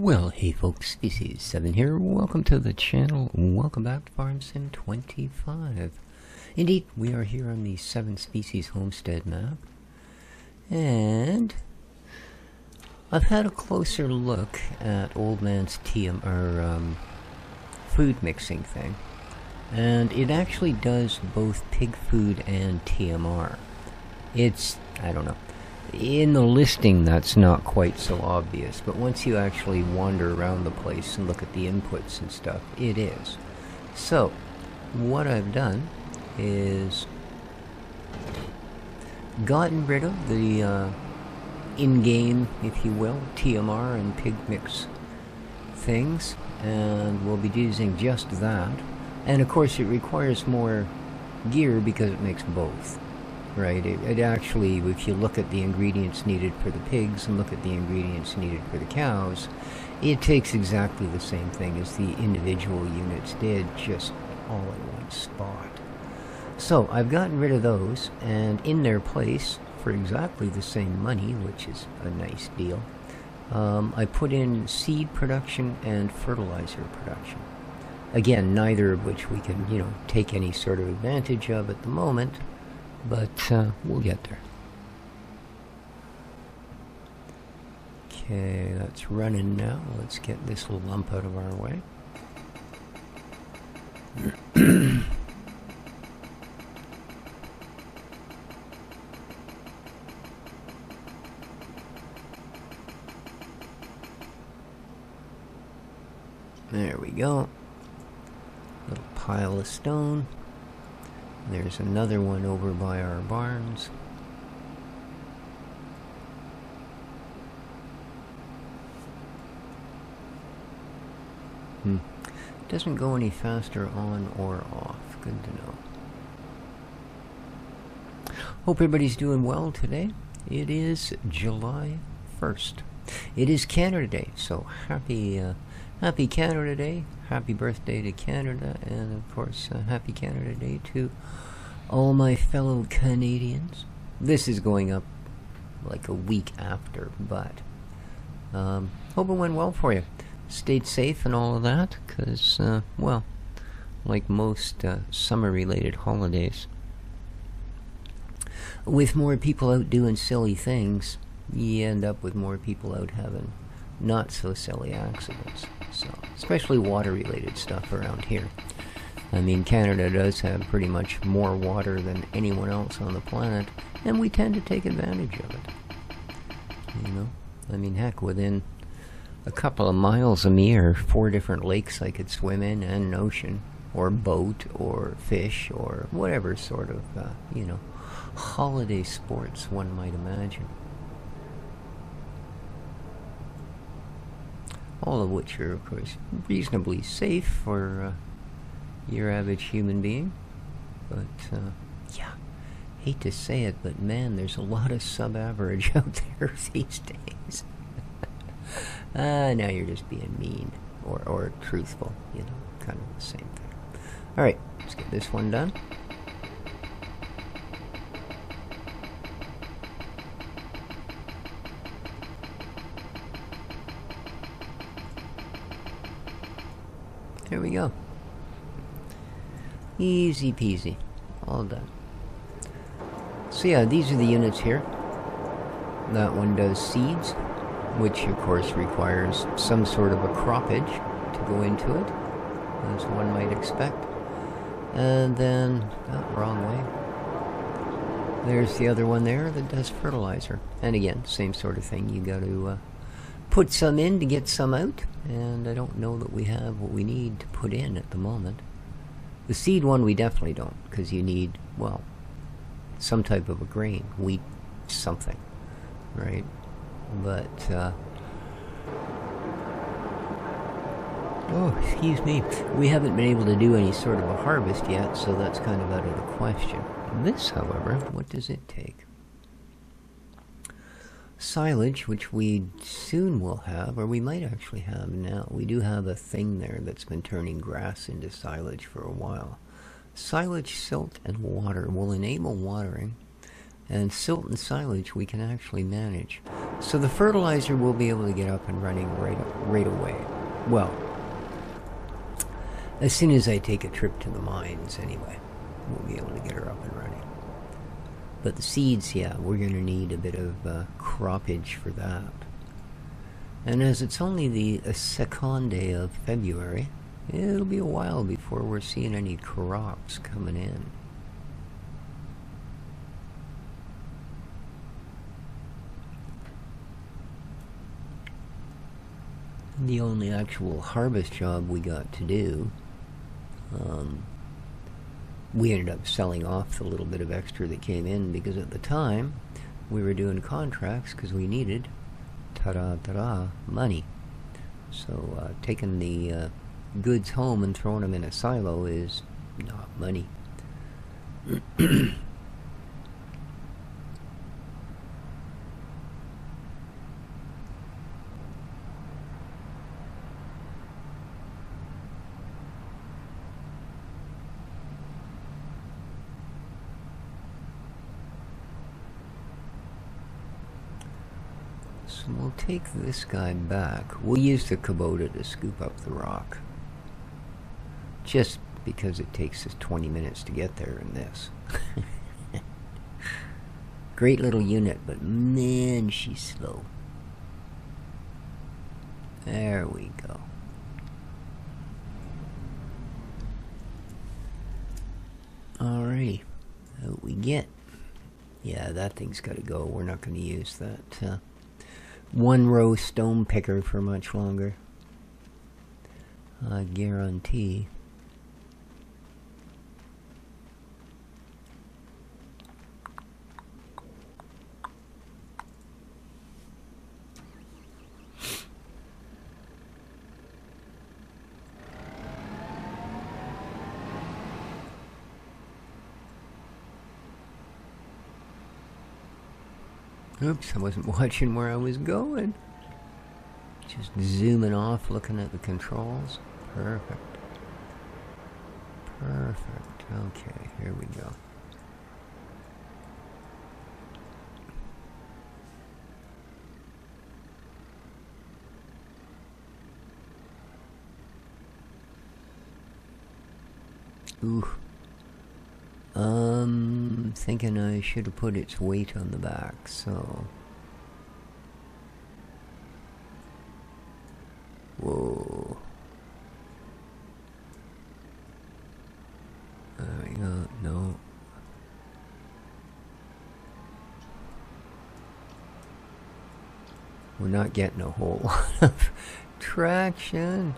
Well, hey folks, this is Seven here. Welcome to the channel. Welcome back to Farm Sim 25. Indeed, we are here on the Seven Species Homestead map. And I've had a closer look at Old Man's food mixing thing. And it actually does both pig food and TMR. It's, I don't know. In the listing, that's not quite so obvious, but once you actually wander around the place and look at the inputs and stuff, it is. So, what I've done is gotten rid of the in-game, if you will, TMR and pig mix things, and we'll be using just that. And of course, it requires more gear because it makes both. Right, it actually, if you look at the ingredients needed for the pigs and look at the ingredients needed for the cows, it takes exactly the same thing as the individual units did, just all in one spot. So, I've gotten rid of those, and in their place, for exactly the same money, which is a nice deal, I put in seed production and fertilizer production. Again, neither of which we can, take any sort of advantage of at the moment. But we'll get there. Okay, that's running now. Let's get this lump out of our way. There we go. Little pile of stone. There's another one over by our barns. Doesn't go any faster on or off. Good to know. Hope everybody's doing well today. It is July 1st. It is Canada Day, so happy Canada Day. Happy birthday to Canada, and of course, happy Canada Day to all my fellow Canadians. This is going up like a week after, but hope it went well for you. Stayed safe and all of that, because, well, like most summer-related holidays, with more people out doing silly things, you end up with more people out having not so silly accidents. So, especially water-related stuff around here. I mean, Canada does have pretty much more water than anyone else on the planet, and we tend to take advantage of it. I mean, heck, within a couple of miles of me are 4 different lakes I could swim in, and an ocean, or boat, or fish, or whatever sort of, holiday sports one might imagine. All of which are, of course, reasonably safe for your average human being. But, yeah, hate to say it, but man, there's a lot of sub-average out there these days. Now you're just being mean, or truthful, kind of the same thing. Alright, let's get this one done. There we go. Easy peasy. All done. So yeah, these are the units here. That one does seeds, which of course requires some sort of a croppage to go into it, as one might expect. And then, wrong way. There's the other one there that does fertilizer. And again, same sort of thing. You got to put some in to get some out, and I don't know that we have what we need to put in at the moment. The seed one we definitely don't, because you need, well, some type of a grain, wheat, something, right? But, oh, excuse me, we haven't been able to do any sort of a harvest yet, so that's kind of out of the question. This, however, what does it take? Silage, which we soon will have, or we might actually have now. We do have a thing there that's been turning grass into silage for a while. Silage, silt, and water will enable watering, And silt and silage we can actually manage. So the fertilizer will be able to get up and running right away. Well, as soon as I take a trip to the mines anyway, we'll be able to get her up and running. But the seeds, yeah, we're going to need a bit of croppage for that. And as it's only the second day of February, it'll be a while before we're seeing any crops coming in. The only actual harvest job we got to do, we ended up selling off the little bit of extra that came in because at the time we were doing contracts because we needed ta-da, money. So taking the goods home and throwing them in a silo is not money. So we'll take this guy back. We'll use the Kubota to scoop up the rock. Just because it takes us 20 minutes to get there in this. Great little unit, but man, she's slow. There we go. Alrighty. What we get? Yeah, that thing's got to go. We're not going to use that one row stone picker for much longer. I guarantee. Oops, I wasn't watching where I was going. Just zooming off, looking at the controls. Perfect. Perfect. Okay, here we go. Ooh. Thinking I should have put its weight on the back, so... Whoa. There we go. No. We're not getting a whole lot of traction.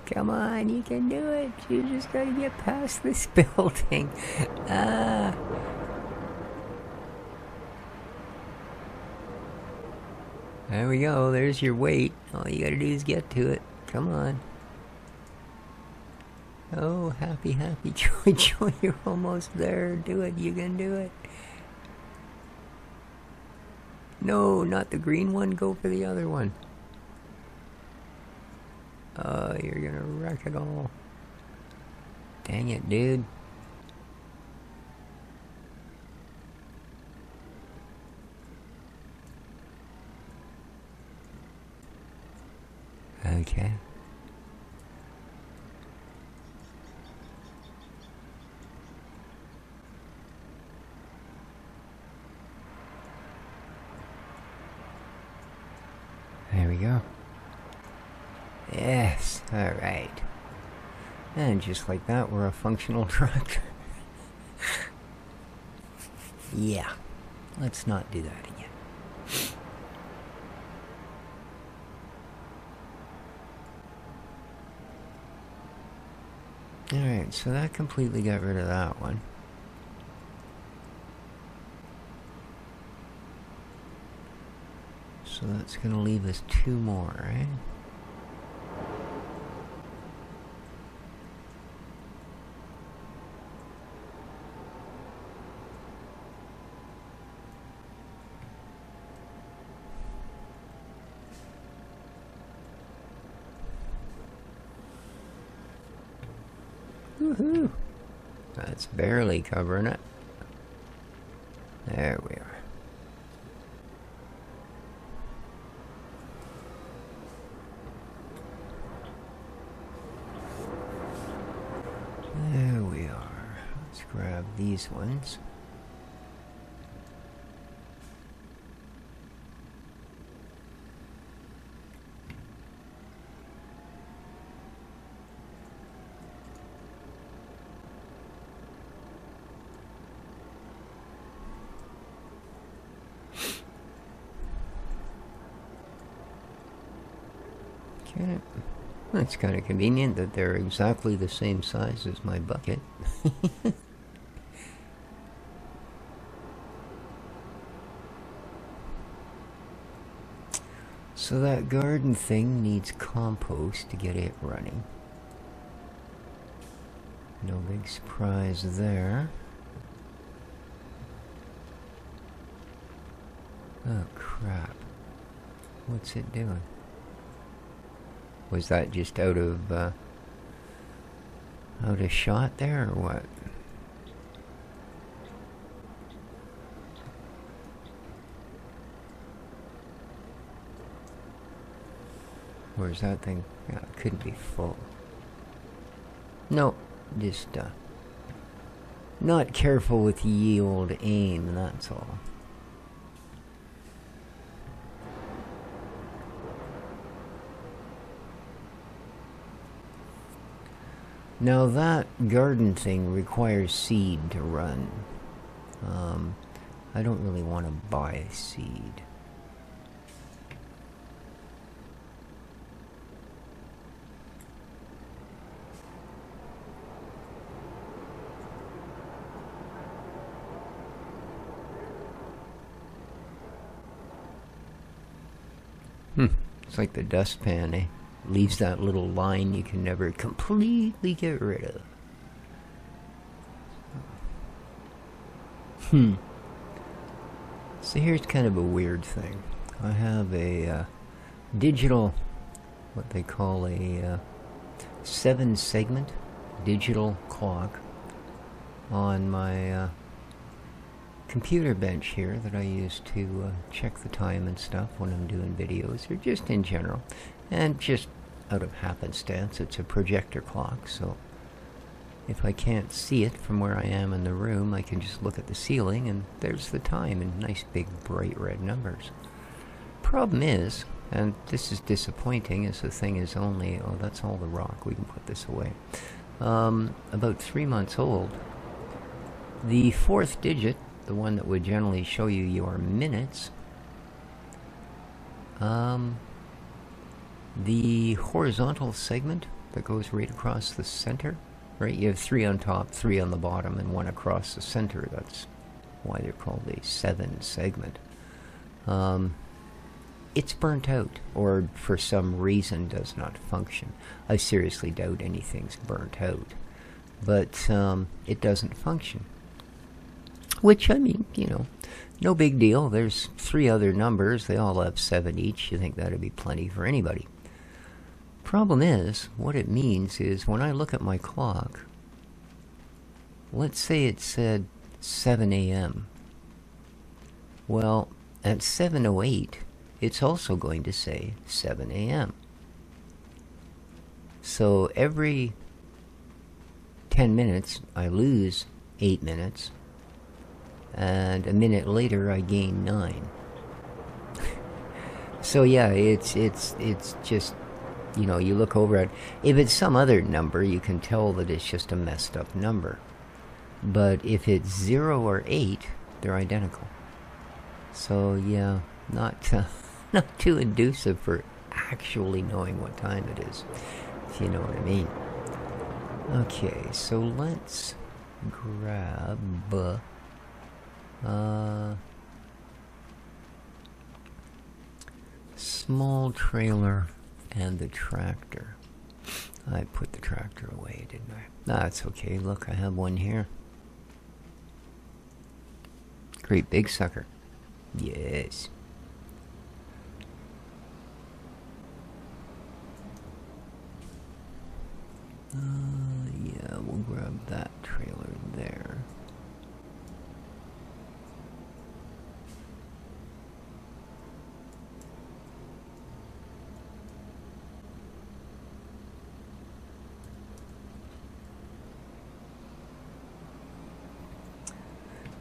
Come on, you can do it. You just gotta get past this building. Ah. There we go. There's your weight. All you gotta do is get to it. Come on. Oh, happy, happy, joy, joy. You're almost there. Do it. You can do it. No, not the green one. Go for the other one. Oh, you're gonna wreck it all. Dang it, dude. Okay. There we go. Yes, alright. And just like that, we're a functional tractor. Yeah, let's not do that again. Alright, so that completely got rid of that one. So that's going to leave us two more, right? Woohoo! That's barely covering it. There we are. There we are. Let's grab these ones. Okay. That's kind of convenient that they're exactly the same size as my bucket. So that garden thing needs compost to get it running. No big surprise there. Oh crap. What's it doing? Was that just out of shot there, or what? Or is that thing? Yeah, it couldn't be full. No, just not careful with ye old aim, that's all. Now that garden thing requires seed to run. I don't really want to buy seed. It's like the dustpan, eh? Leaves that little line you can never completely get rid of. So here's kind of a weird thing. I have a digital, what they call a 7-segment digital clock on my computer bench here that I use to check the time and stuff when I'm doing videos, or just in general. And just out of happenstance, it's a projector clock, so if I can't see it from where I am in the room, I can just look at the ceiling and there's the time in nice big bright red numbers. Problem is, and this is disappointing, as the thing is only, oh, that's all the rock, we can put this away, about 3 months old. The 4th digit, the one that would generally show you your minutes, the horizontal segment that goes right across the center, right? You have 3 on top, 3 on the bottom, and 1 across the center. That's why they're called a 7-segment. It's burnt out, or for some reason does not function. I seriously doubt anything's burnt out, but it doesn't function. Which, I mean, you know, no big deal. There's 3 other numbers. They all have 7 each. You think that'd be plenty for anybody. Problem is, what it means is when I look at my clock, let's say it said 7 a.m. Well, at 7:08, it's also going to say 7 a.m. So every 10 minutes, I lose 8 minutes. And a minute later I gain 9. So yeah, it's just, you know, you look over at, if it's some other number, you can tell that it's just a messed up number. But if it's 0 or 8, they're identical. So yeah, not too inducive for actually knowing what time it is, if you know what I mean. Okay, so let's grab small trailer and the tractor. I put the tractor away, didn't I? That's okay. Look, I have one here. Great big sucker. Yes. Yeah, we'll grab grab that trailer there.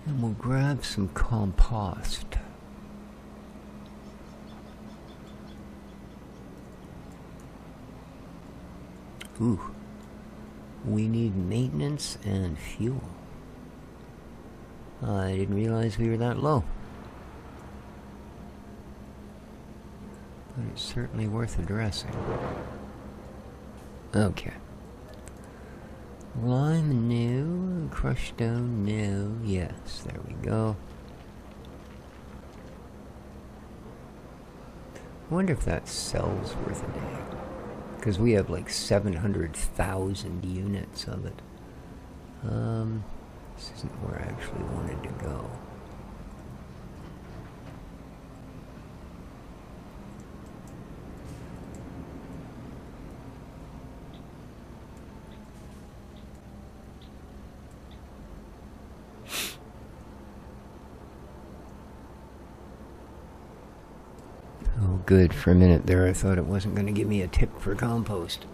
And we'll grab some compost. Ooh. We need maintenance and fuel. I didn't realize we were that low. But it's certainly worth addressing. Okay. Lime, no. Crushed stone, no. Yes, there we go. I wonder if that sells worth a day. Because we have like 700,000 units of it. This isn't where I actually wanted to go. Oh, good. For a minute there, I thought it wasn't going to give me a tip for compost.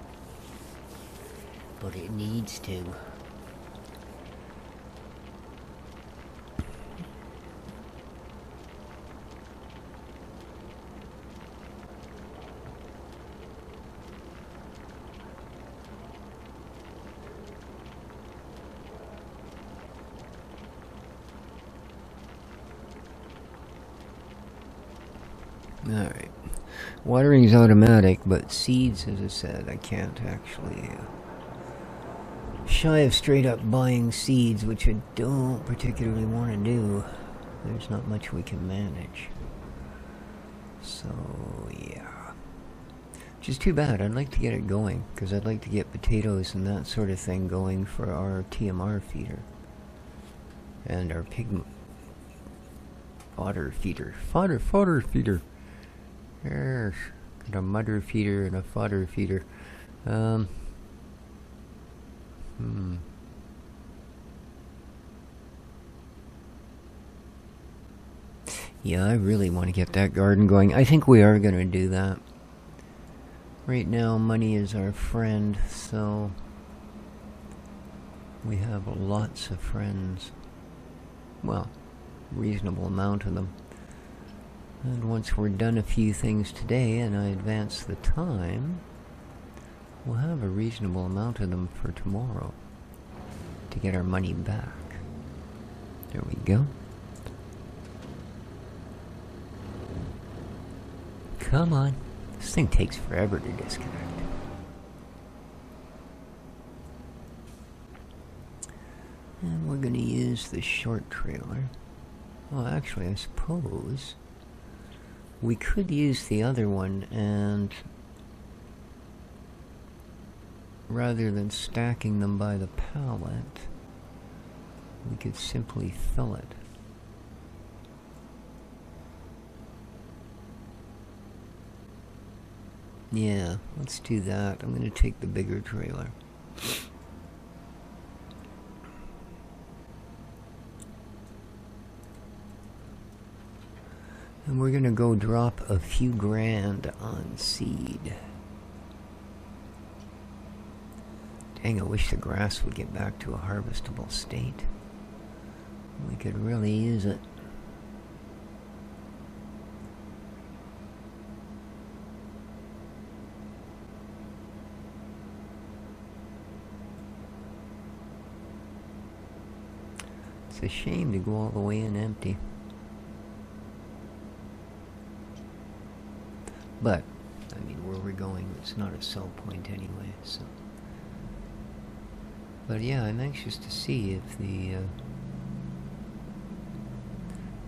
But it needs to. Alright. Watering's automatic, but seeds, as I said, I can't actually... shy of straight up buying seeds, which I don't particularly want to do. There's not much we can manage. So, yeah. Which is too bad. I'd like to get it going, because I'd like to get potatoes and that sort of thing going for our TMR feeder. And our pig... fodder feeder. Fodder feeder. Yes, got a mudder feeder and a fodder feeder. Yeah, I really want to get that garden going. I think we are going to do that. Right now, money is our friend, so we have lots of friends. Well, reasonable amount of them. And once we're done a few things today and I advance the time, we'll have a reasonable amount of them for tomorrow to get our money back. There we go. Come on. This thing takes forever to disconnect. And we're going to use the short trailer. Well, actually, I suppose we could use the other one, and rather than stacking them by the pallet, we could simply fill it. Yeah, let's do that. I'm going to take the bigger trailer. And we're going to go drop a few grand on seed. Dang, I wish the grass would get back to a harvestable state. We could really use it. It's a shame to go all the way in empty. But, I mean, where we're going, it's not a sell point anyway, so... But yeah, I'm anxious to see if the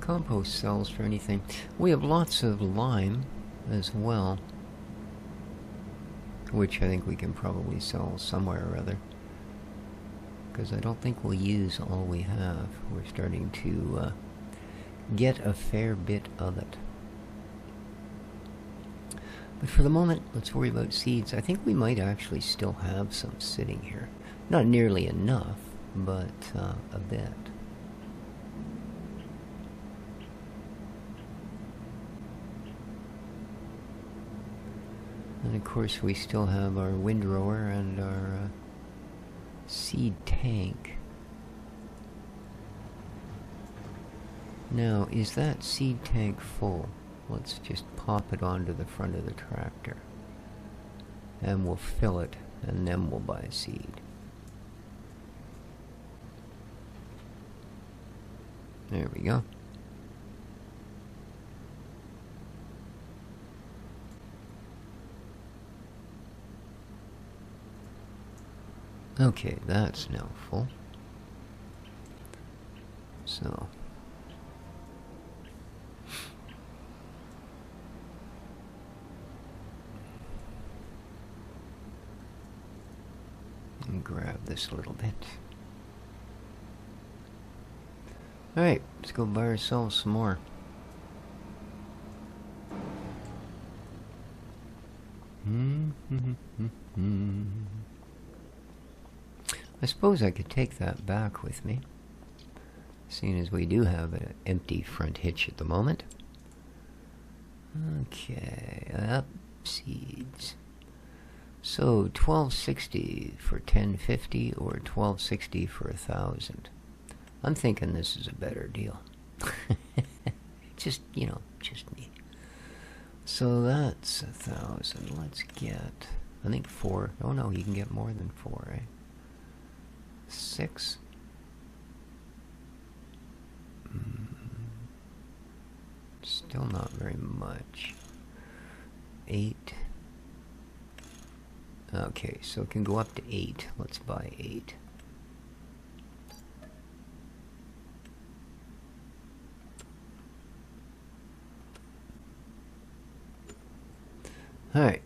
compost sells for anything. We have lots of lime as well, which I think we can probably sell somewhere or other. Because I don't think we'll use all we have. We're starting to get a fair bit of it. But for the moment, let's worry about seeds. I think we might actually still have some sitting here. Not nearly enough, but a bit. And of course we still have our windrower and our seed tank. Now, is that seed tank full? Let's just pop it onto the front of the tractor. And we'll fill it, and then we'll buy seed. There we go. Okay, that's now full. So let me grab this a little bit. Alright, let's go buy ourselves some more. I suppose I could take that back with me, seeing as we do have an empty front hitch at the moment. Okay, up seeds. So 1260 for 1050 or 1260 for 1,000. I'm thinking this is a better deal. Just, you know, just me. So that's 1,000. Let's get, I think 4. Oh no, you can get more than 4, right? 6. Still not very much. 8. Okay, so it can go up to 8. Let's buy 8. Alright.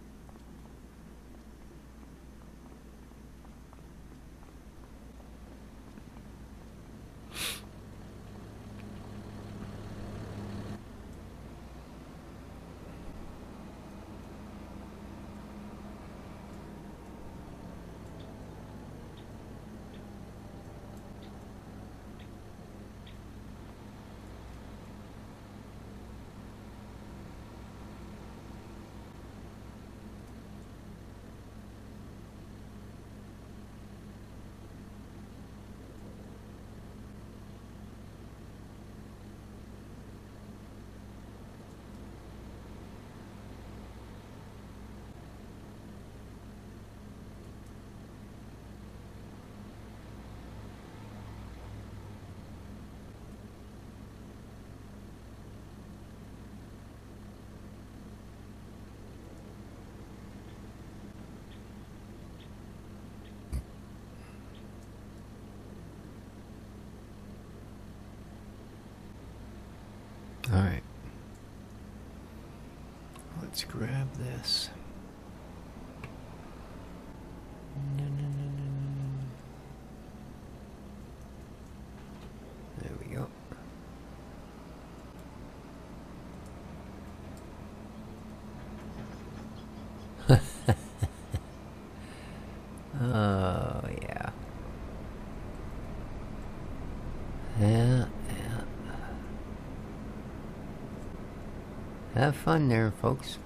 Alright. Let's grab this. There we go. Oh, yeah. Yeah. Have fun there, folks.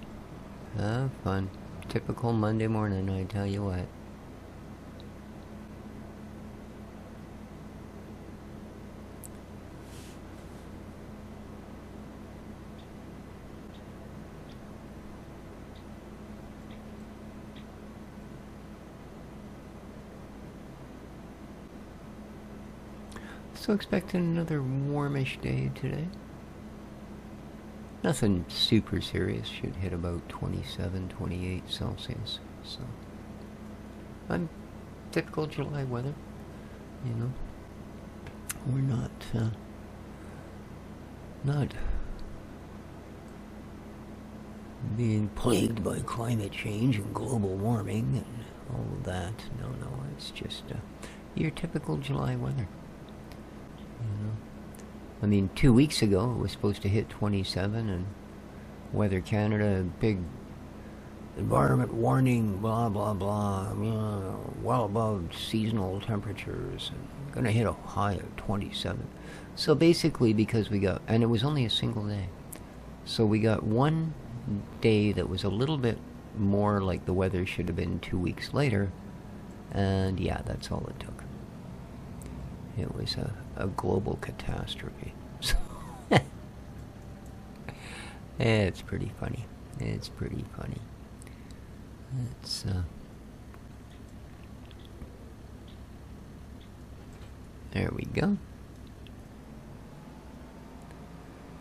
Have fun. Typical Monday morning, I tell you what. So expecting another warmish day today. Nothing super serious. Should hit about 27, 28 Celsius. So, I'm typical July weather. You know, we're not being plagued by climate change and global warming and all of that. No, it's just your typical July weather. You know. I mean, 2 weeks ago it was supposed to hit 27, and Weather Canada, big environment warning, blah, blah, blah, well above seasonal temperatures, and going to hit a high of 27. So basically, because we got, and it was only a single day, so we got one day that was a little bit more like the weather should have been 2 weeks later, and yeah, that's all it took. It was a global catastrophe. So it's pretty funny. It's pretty funny. It's there we go.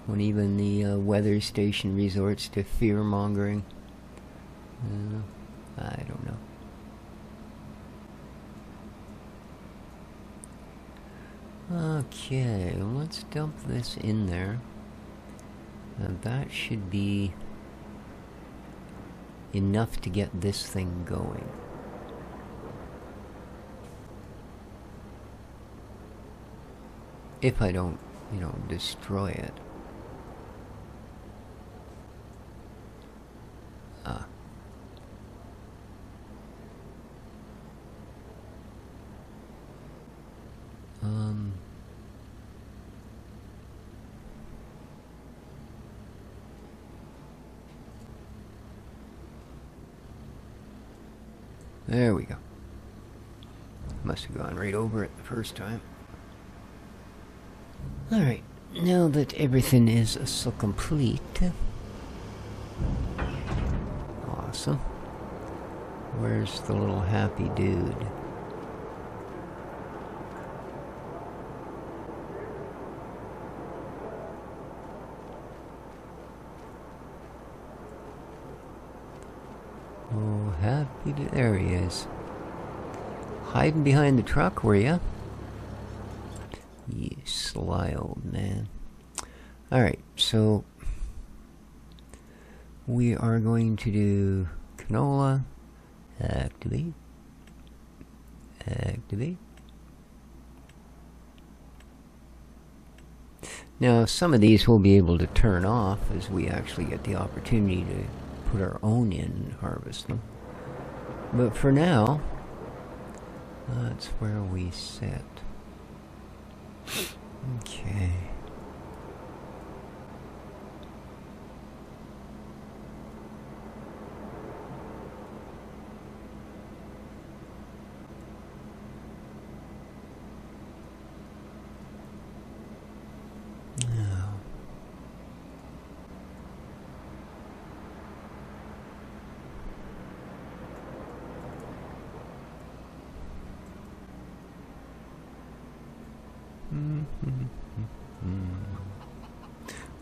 When even the weather station resorts to fear-mongering. I don't know. Okay, let's dump this in there. And that should be enough to get this thing going. If I don't, destroy it. There we go. Must have gone right over it the first time. Alright, now that everything is so complete. Awesome. Where's the little happy dude? Oh, happy dude. There he is. Hiding behind the truck, were ya? You sly old man. Alright, so we are going to do canola. Activate. Activate. Now, some of these we'll be able to turn off as we actually get the opportunity to put our own in and harvest them. But for now, that's where we sit. Okay. Now,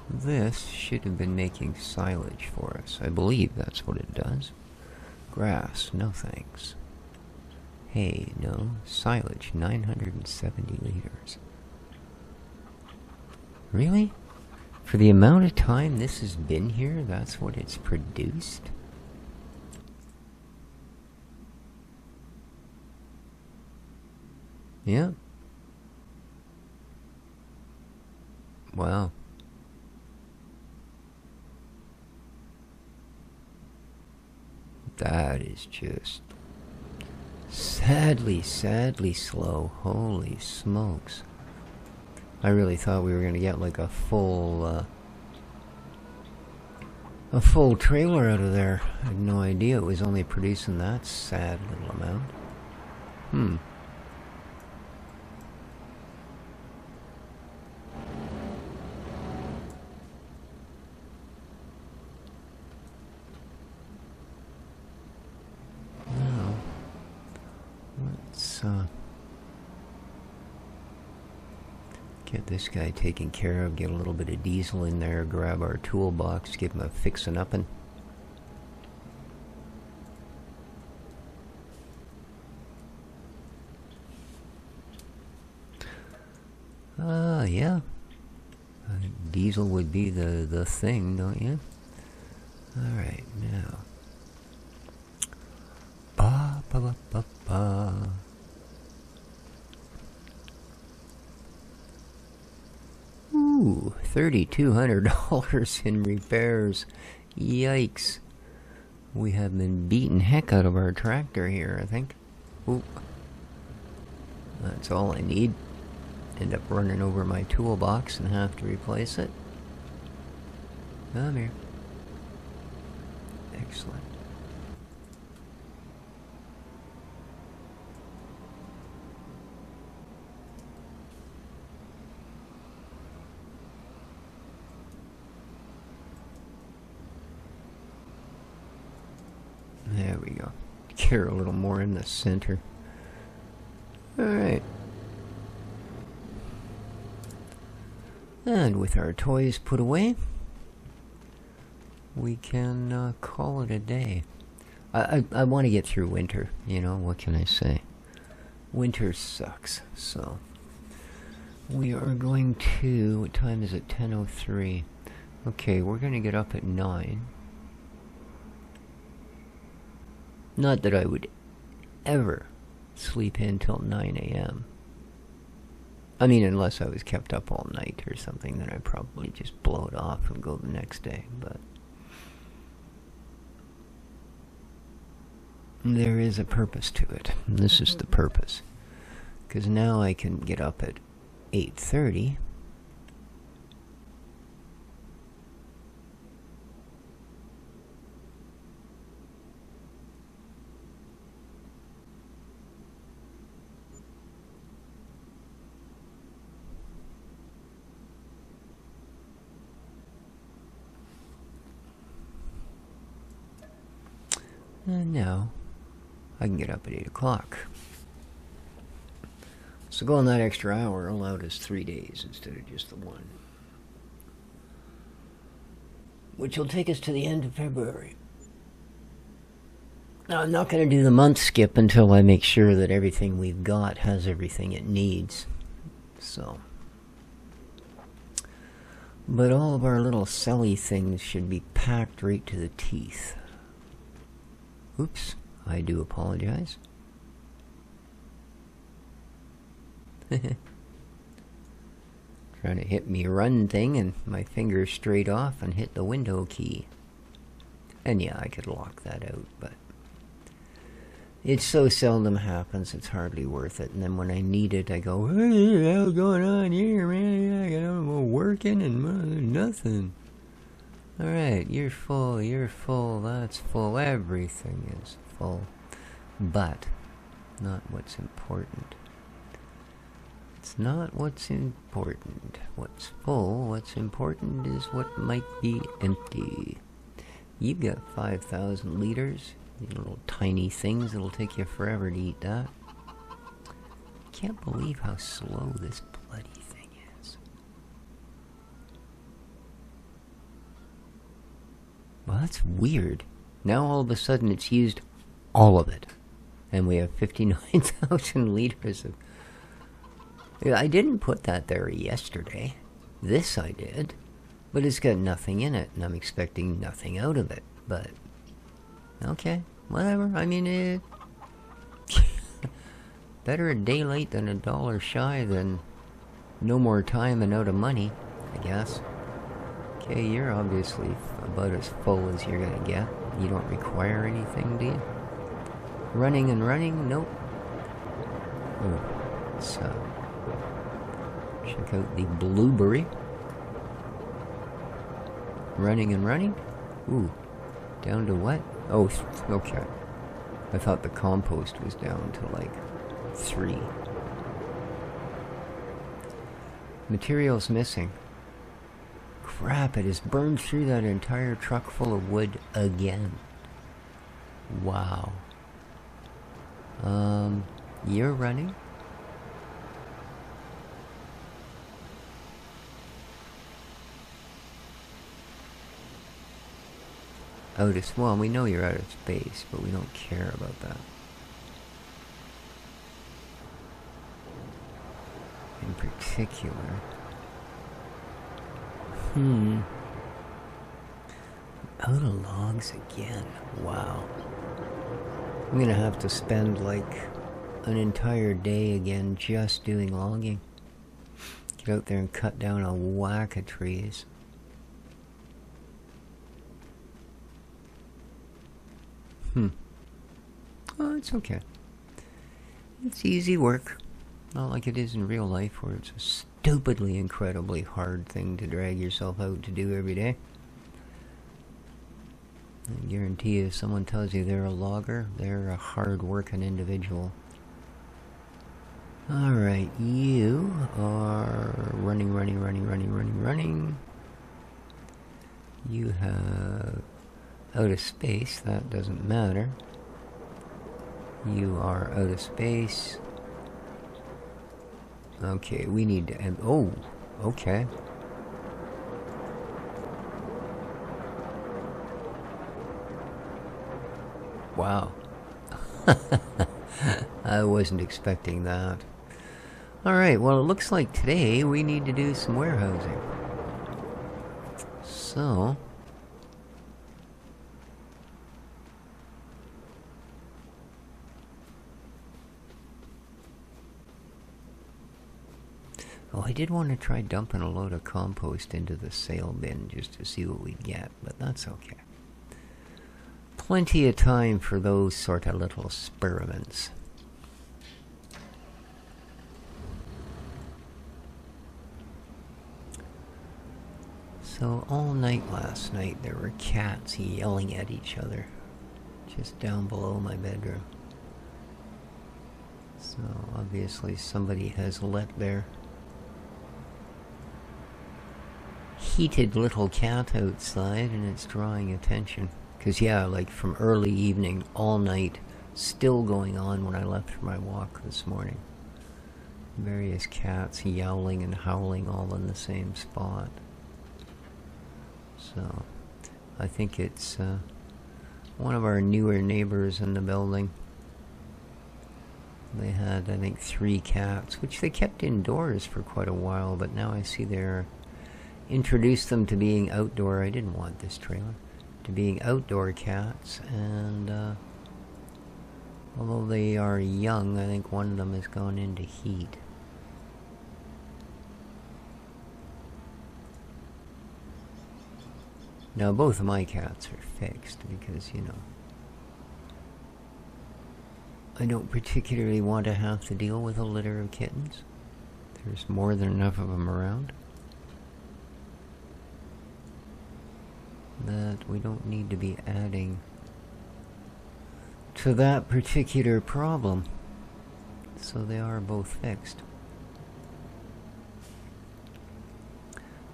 this should have been making silage for us. I believe that's what it does. Grass, no thanks. Hay, no. Silage, 970 liters. Really? For the amount of time this has been here, that's what it's produced? Yeah. Wow. That is just sadly, sadly slow. Holy smokes. I really thought we were going to get like a full trailer out of there. I had no idea it was only producing that sad little amount. Now, let's get this guy taken care of, get a little bit of diesel in there, grab our toolbox, give him a fixin'-uppin'. Yeah. Diesel would be the thing, don't you? Alright, now. Ba ba ba ba ba. $3,200 in repairs. Yikes. We have been beating heck out of our tractor here, I think. Oop. That's all I need. End up running over my toolbox and have to replace it. Come here. Excellent. There we go. Get her a little more in the center. Alright. And with our toys put away, we can call it a day. I want to get through winter, you know, what can I say? Winter sucks, so we are going to, what time is it? 10:03. Okay, we're going to get up at 9. Not that I would ever sleep in till 9 a.m. I mean, unless I was kept up all night or something, then I'd probably just blow it off and go the next day, but there is a purpose to it. And this is the purpose. Because now I can get up at 8:30. And now I can get up at 8 o'clock. So going that extra hour allowed us 3 days instead of just the one. Which will take us to the end of February. Now I'm not going to do the month skip until I make sure that everything we've got has everything it needs. So. But all of our little selly things should be packed right to the teeth. Oops, I do apologize. Trying to hit me run thing and my finger straight off and hit the window key. And yeah, I could lock that out, but it so seldom happens, it's hardly worth it. And then when I need it, I go, what the hell's going on here, man? I got working and nothing. Alright, you're full, that's full, everything is full. But, not what's important. It's not what's important. What's full, what's important is what might be empty. You've got 5,000 liters, these little tiny things, it'll take you forever to eat that. Can't believe how slow this bloody thing is. Well, that's weird. Now all of a sudden it's used all of it. And we have 59,000 liters of... I didn't put that there yesterday. This I did. But it's got nothing in it, and I'm expecting nothing out of it. But, okay, whatever. I mean, it... better a day late than a dollar shy than no more time and out of money, I guess. Okay, you're obviously about as full as you're gonna get. You don't require anything, do you? Running and running? Nope. Oh, so... check out the blueberry. Running and running? Ooh. Down to what? Oh, okay. I thought the compost was down to like 3. Materials missing. Crap, it has burned through that entire truck full of wood again. Wow. You're running? Out of... well, we know you're out of space, but we don't care about that. In particular... out of logs again. Wow. I'm gonna have to spend like an entire day again just doing logging. Get out there and cut down a whack of trees. Oh, it's okay. It's easy work. Not like it is in real life, where it's a stupidly, incredibly hard thing to drag yourself out to do every day. I guarantee you, if someone tells you they're a logger, they're a hard-working individual. Alright, you are running. You have out of space, that doesn't matter. You are out of space. Okay, we need to end. Oh, okay. Wow. I wasn't expecting that. Alright, well, it looks like today we need to do some warehousing. So... oh, I did want to try dumping a load of compost into the sale bin just to see what we'd get, but that's okay. Plenty of time for those sort of little experiments. So all night last night there were cats yelling at each other just down below my bedroom. So obviously somebody has let their heated little cat outside and it's drawing attention. Because yeah, like from early evening all night, still going on when I left for my walk this morning. Various cats yowling and howling all in the same spot. So I think it's one of our newer neighbors in the building. They had, I think, 3 cats, which they kept indoors for quite a while, but now I see they're introduced them to being outdoor. I didn't want this trailer. To being outdoor cats, and although they are young, I think one of them has gone into heat. Now both of my cats are fixed because, you know, I don't particularly want to have to deal with a litter of kittens. There's more than enough of them around. That we don't need to be adding to that particular problem. So they are both fixed.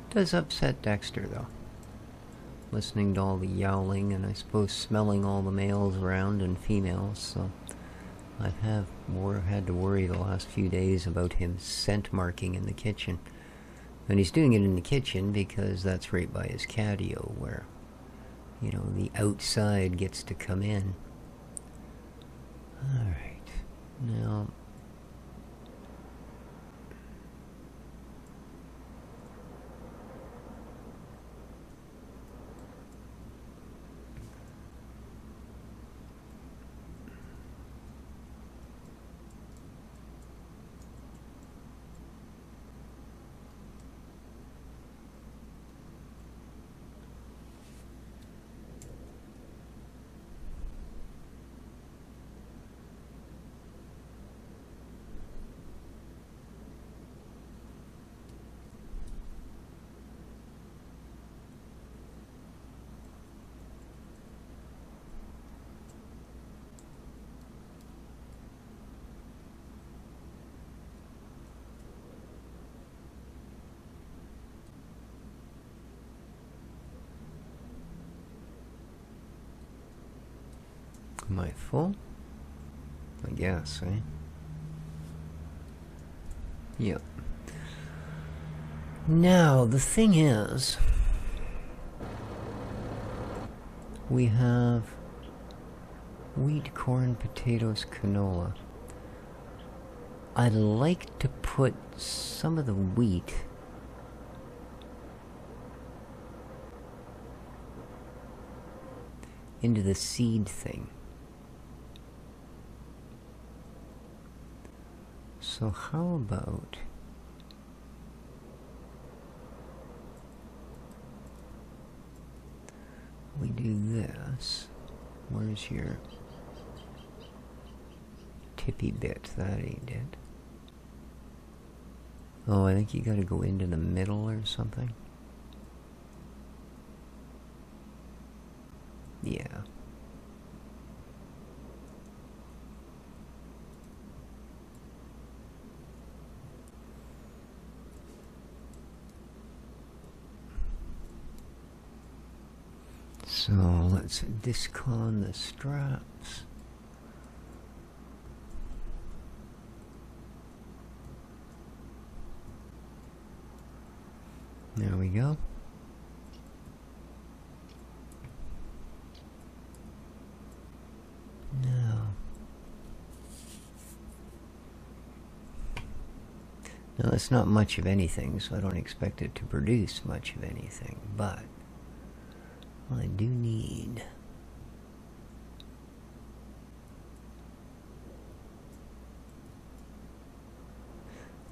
Does upset Dexter though, listening to all the yowling and I suppose smelling all the males around and females. So I have had to worry the last few days about him scent marking in the kitchen. And he's doing it in the kitchen because that's right by his catio where, you know, the outside gets to come in. Alright, now... Am I full? I guess, eh? Yep. Now, the thing is, we have wheat, corn, potatoes, canola. I'd like to put some of the wheat into the seed thing. So how about we do this? Where's your tippy bit? That ain't it. Oh, I think you gotta go into the middle or something. Yeah. So let's discon the straps. There we go. Now it's not much of anything, so I don't expect it to produce much of anything, but I do need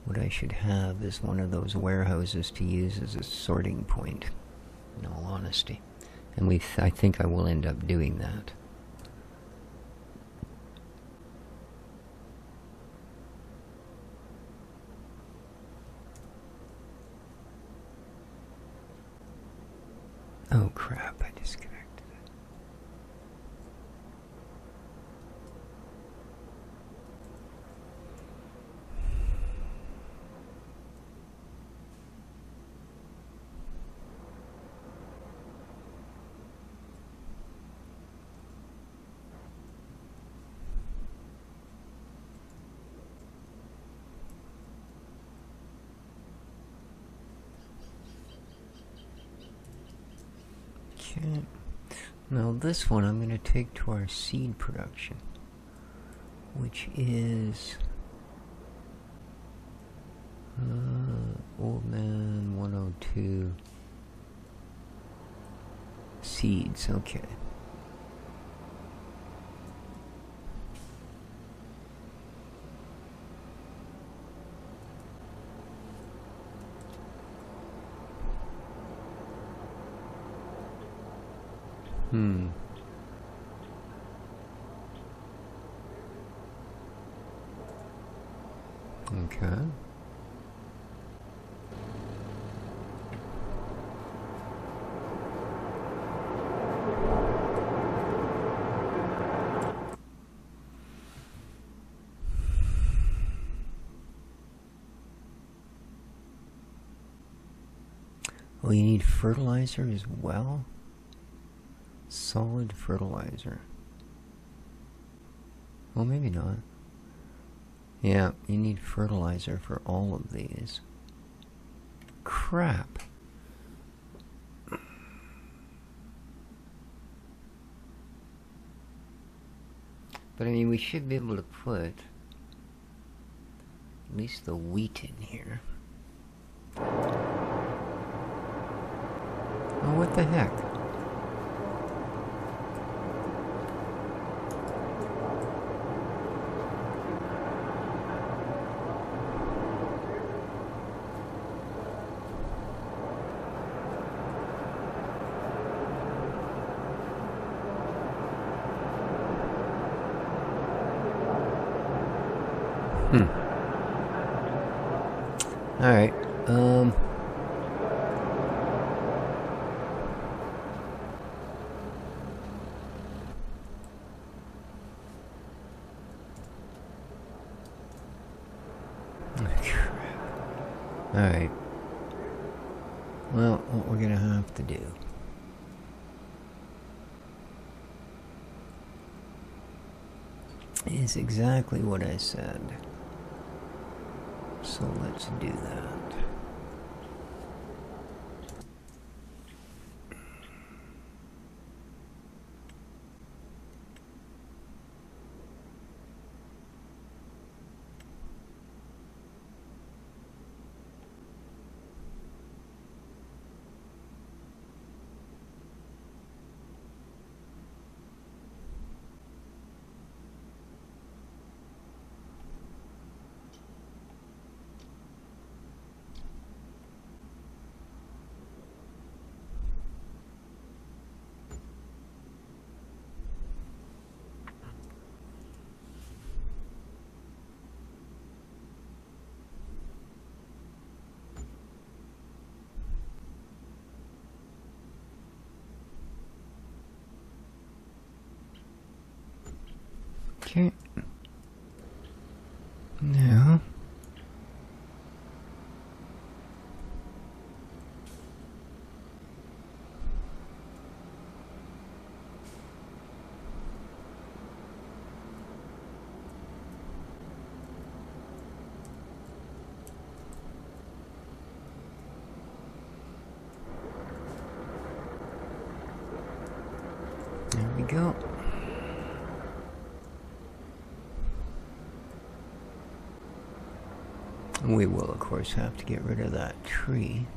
what I should have is one of those warehouses to use as a sorting point, in all honesty. And I think I will end up doing that. Oh crap, I disconnected it. Okay. Now this one I'm going to take to our seed production, which is Old Man 102 seeds. Okay. Okay. Oh, you need fertilizer as well? Solid fertilizer. Well, maybe not. Yeah, you need fertilizer for all of these. Crap. But I mean, we should be able to put at least the wheat in here. Oh, what the heck? Alright, Alright. Well, what we're gonna have to do is exactly what I said. So let's do that. Okay. Now. There we go. We will, of course, have to get rid of that tree.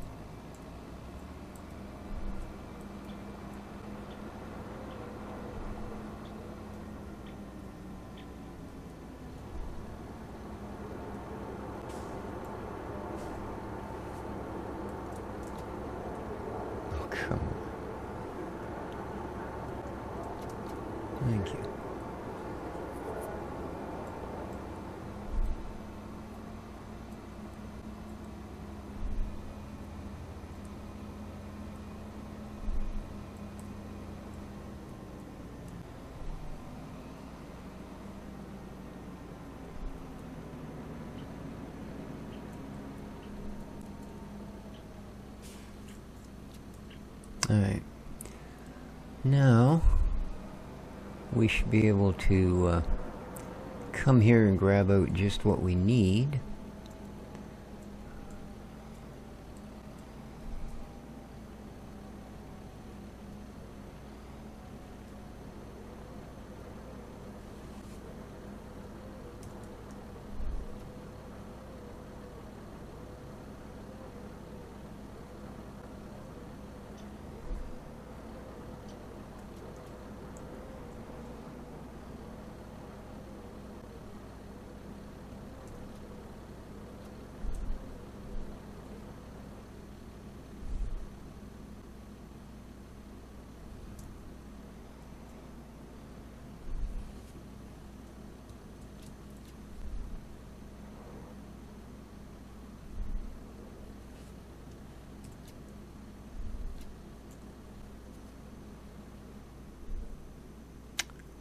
Oh, come on. Thank you. Alright. Now, we should be able to come here and grab out just what we need.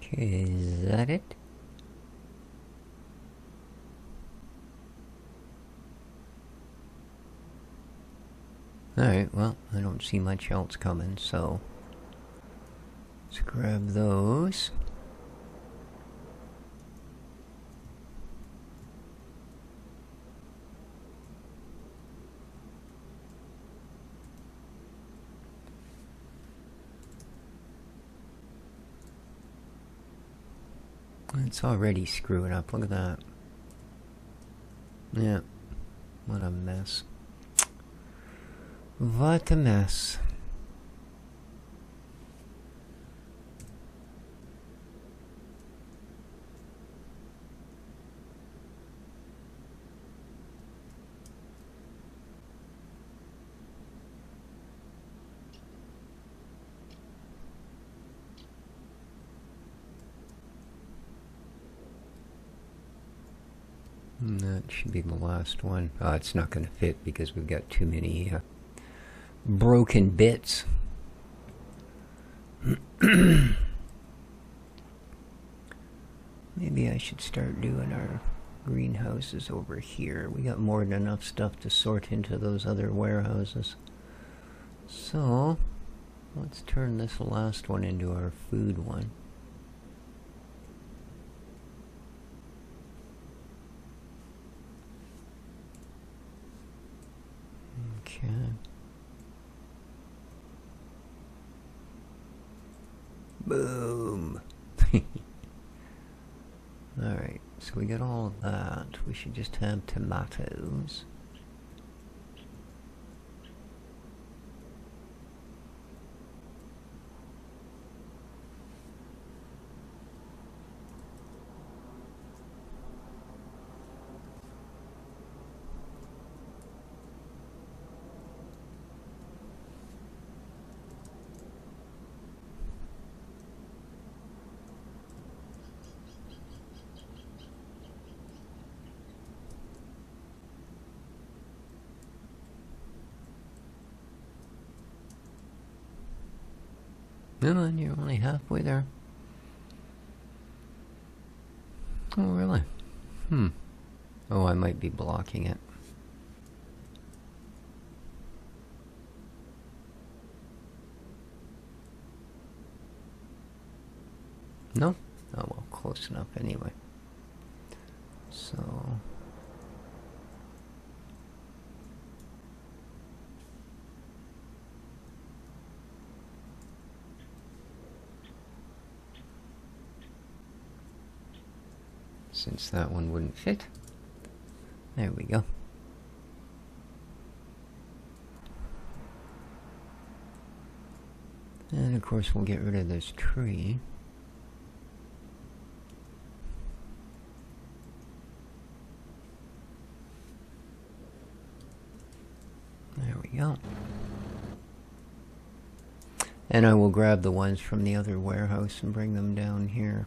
Okay, is that it? Alright, well, I don't see much else coming, so let's grab those. It's already screwing up, look at that. Yeah, what a mess. What a mess. That should be the last one. Oh, it's not going to fit because we've got too many broken bits. Maybe I should start doing our greenhouses over here. We got more than enough stuff to sort into those other warehouses. So, let's turn this last one into our food one. Okay. Boom. Alright, so we got all of that. We should just have tomatoes. No, and you're only halfway there. Oh, really? Oh, I might be blocking it. No? Oh, well, close enough anyway. So... since that one wouldn't fit. There we go. And of course we'll get rid of this tree. There we go. And I will grab the ones from the other warehouse and bring them down here.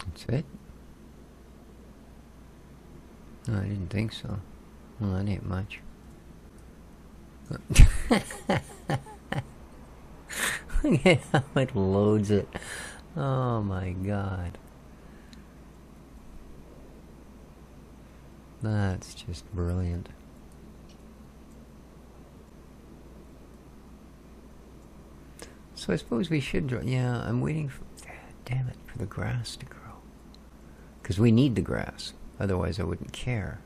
That's it? No, I didn't think so. Well, that ain't much. Look at how it loads it. Oh my god. That's just brilliant. So I suppose we should draw. Yeah, I'm waiting for... damn it, for the grass to grow. Because we need the grass. Otherwise I wouldn't care.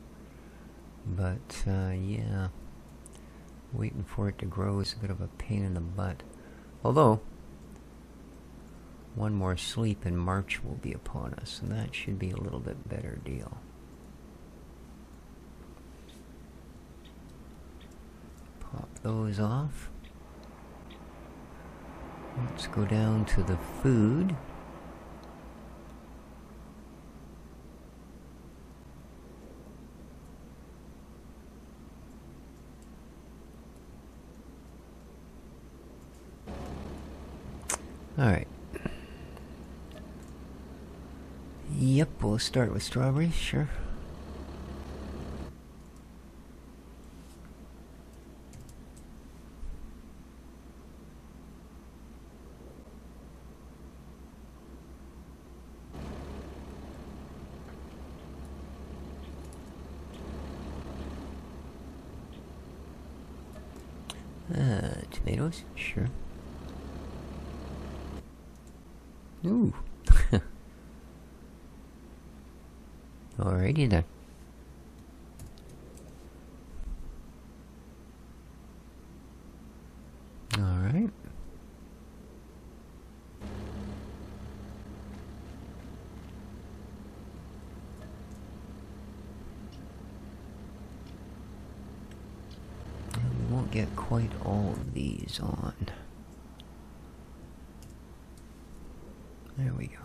But, yeah. Waiting for it to grow is a bit of a pain in the butt. Although, one more sleep in March will be upon us, and that should be a little bit better deal. Pop those off. Let's go down to the food. Alright. Yep, we'll start with strawberries, sure. Tomatoes, sure. Ooh. Alrighty then. Alright. We won't get quite all of these on. There we go.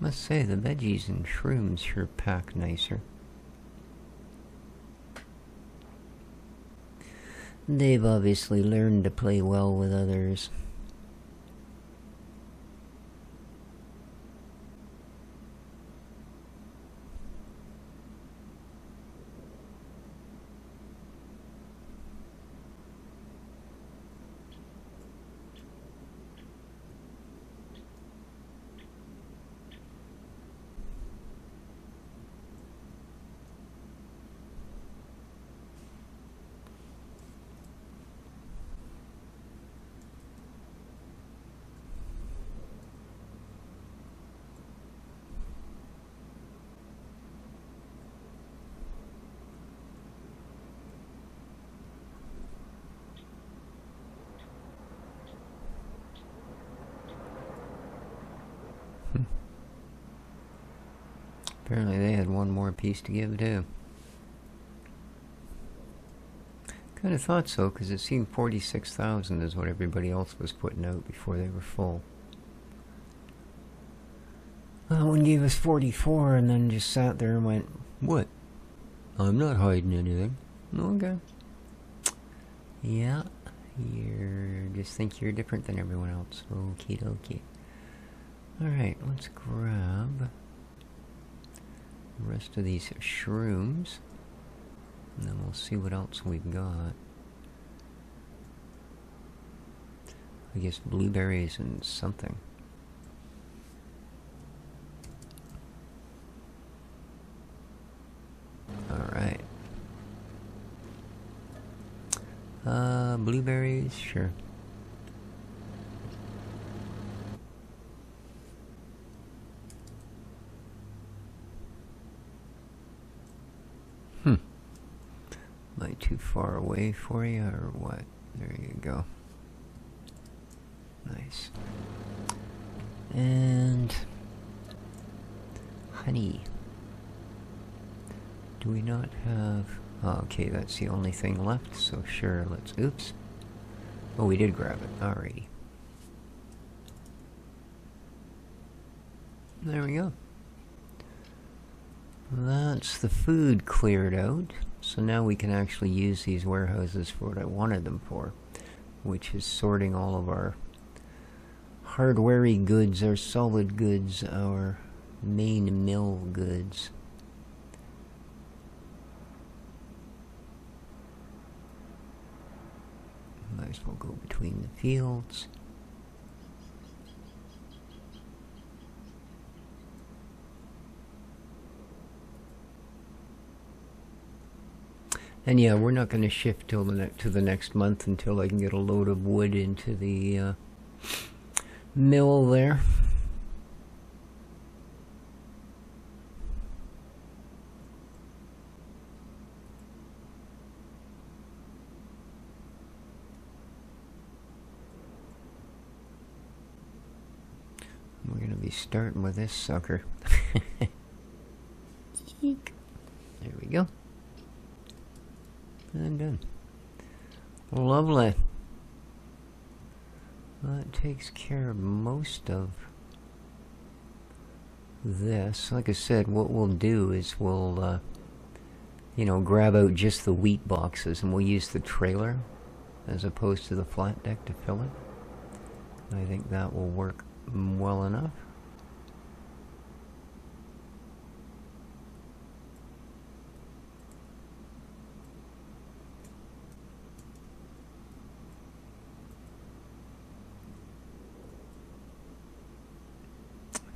Must say the veggies and shrooms sure pack nicer. They've obviously learned to play well with others. Apparently they had one more piece to give too. Kind of thought so, because it seemed 46,000 is what everybody else was putting out before they were full. Well, one gave us 44 and then just sat there and went, "What? I'm not hiding anything." Okay. Yeah, you just think you're different than everyone else. Okie dokie. Alright, let's grab the rest of these shrooms, and then we'll see what else we've got. I guess blueberries and something. Alright. Blueberries, sure. Am I too far away for you, or what? There you go. Nice. And honey. Do we not have... Oh, okay, that's the only thing left, so sure, let's... Oops. Oh, we did grab it. Alrighty. There we go. That's the food cleared out. So now we can actually use these warehouses for what I wanted them for, which is sorting all of our hardware-y goods, our solid goods, our main mill goods. Might as well go between the fields. And yeah, we're not going to shift till to the next month until I can get a load of wood into the mill there. We're going to be starting with this sucker. Eek. There we go. And done. Lovely. Well, that takes care of most of this. Like I said, what we'll do is we'll, you know, grab out just the wheat boxes and we'll use the trailer as opposed to the flat deck to fill it. I think that will work well enough.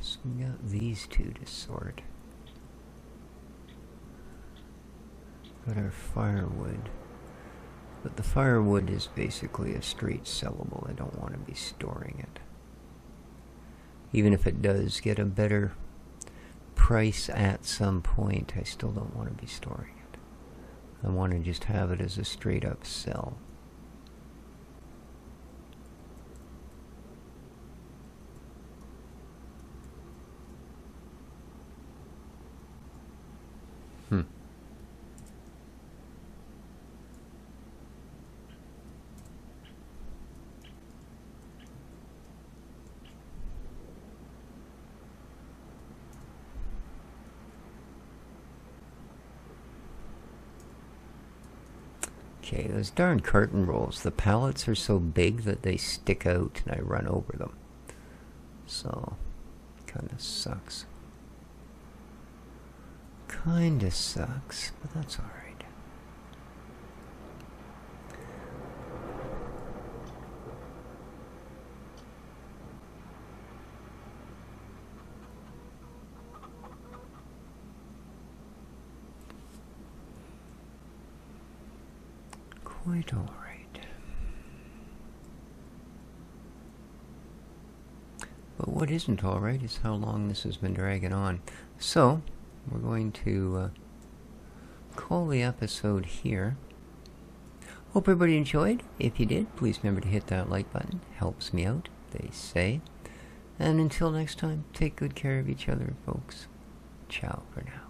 So we got these two to sort. Got our firewood. But the firewood is basically a straight sellable. I don't want to be storing it. Even if it does get a better price at some point, I still don't want to be storing it. I want to just have it as a straight up sell. Okay, those darn curtain rolls, the pallets are so big that they stick out and I run over them. So, kinda sucks. Kinda sucks, but that's alright. Quite all right. But what isn't all right is how long this has been dragging on. So, we're going to call the episode here. Hope everybody enjoyed. If you did, please remember to hit that like button. Helps me out, they say. And until next time, take good care of each other, folks. Ciao for now.